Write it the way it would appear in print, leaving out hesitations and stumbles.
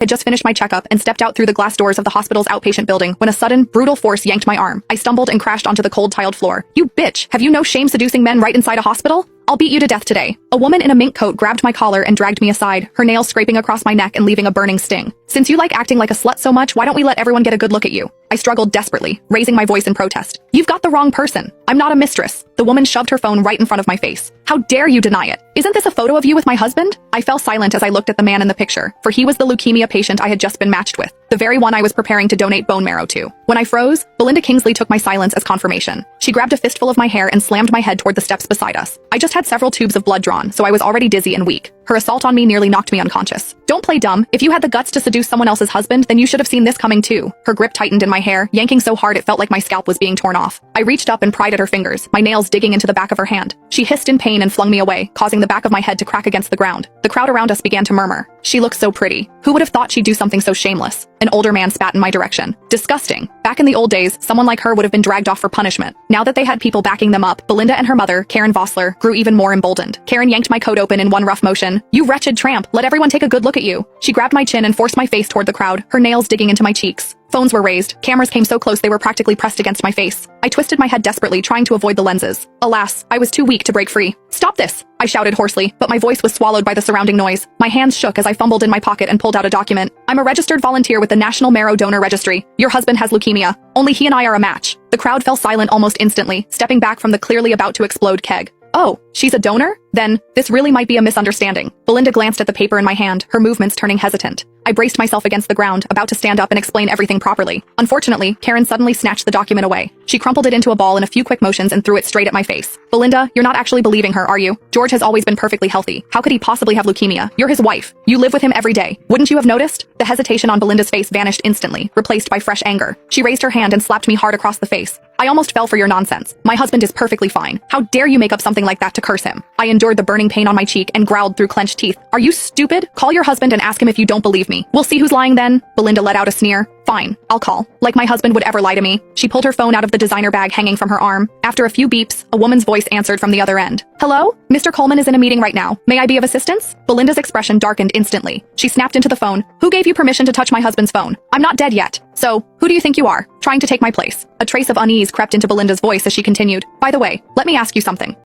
had just finished my checkup and stepped out through the glass doors of the hospital's outpatient building when a sudden, brutal force yanked my arm. I stumbled and crashed onto the cold tiled floor. You bitch! Have you no shame seducing men right inside a hospital? I'll beat you to death today. A woman in a mink coat grabbed my collar and dragged me aside, her nails scraping across my neck and leaving a burning sting. Since you like acting like a slut so much, why don't we let everyone get a good look at you? I struggled desperately, raising my voice in protest. You've got the wrong person. I'm not a mistress. The woman shoved her phone right in front of my face. How dare you deny it? Isn't this a photo of you with my husband? I fell silent as I looked at the man in the picture, for he was the leukemia patient I had just been matched with, the very one I was preparing to donate bone marrow to. When I froze, Belinda Kingsley took my silence as confirmation. She grabbed a fistful of my hair and slammed my head toward the steps beside us. I just had several tubes of blood drawn, so I was already dizzy and weak. Her assault on me nearly knocked me unconscious. Don't play dumb. If you had the guts to seduce someone else's husband, then you should have seen this coming too. Her grip tightened in my hair, yanking so hard it felt like my scalp was being torn off. I reached up and pried at her fingers, my nails digging into the back of her hand. She hissed in pain and flung me away, causing the back of my head to crack against the ground. The crowd around us began to murmur. She looked so pretty. Who would have thought she'd do something so shameless? An older man spat in my direction. Disgusting. Back in the old days, someone like her would have been dragged off for punishment. Now that they had people backing them up, Belinda and her mother, Karen Vossler, grew even more emboldened. Karen yanked my coat open in one rough motion. You wretched tramp, let everyone take a good look at you. She grabbed my chin and forced my face toward the crowd, her nails digging into my cheeks. Phones were raised. Cameras came so close they were practically pressed against my face. I twisted my head desperately, trying to avoid the lenses. Alas, I was too weak to break free. Stop this! I shouted hoarsely, but my voice was swallowed by the surrounding noise. My hands shook as I fumbled in my pocket and pulled out a document. I'm a registered volunteer with the National Marrow Donor Registry. Your husband has leukemia. Only he and I are a match. The crowd fell silent almost instantly, stepping back from the clearly about to explode keg. Oh, she's a donor? Then, this really might be a misunderstanding. Belinda glanced at the paper in my hand, her movements turning hesitant. I braced myself against the ground, about to stand up and explain everything properly. Unfortunately, Karen suddenly snatched the document away. She crumpled it into a ball in a few quick motions and threw it straight at my face. Belinda, you're not actually believing her, are you? George has always been perfectly healthy. How could he possibly have leukemia? You're his wife. You live with him every day. Wouldn't you have noticed? The hesitation on Belinda's face vanished instantly, replaced by fresh anger. She raised her hand and slapped me hard across the face. I almost fell for your nonsense. My husband is perfectly fine. How dare you make up something like that to curse him? I endured the burning pain on my cheek and growled through clenched teeth. Are you stupid? Call your husband and ask him if you don't believe me. We'll see who's lying then. Belinda let out a sneer. Fine, I'll call. Like my husband would ever lie to me. She pulled her phone out of the designer bag hanging from her arm. After a few beeps, a woman's voice answered from the other end. Hello? Mr. Coleman is in a meeting right now. May I be of assistance? Belinda's expression darkened instantly. She snapped into the phone. Who gave you permission to touch my husband's phone? I'm not dead yet. So, who do you think you are? Trying to take my place. A trace of unease crept into Belinda's voice as she continued. By the way, let me ask you something.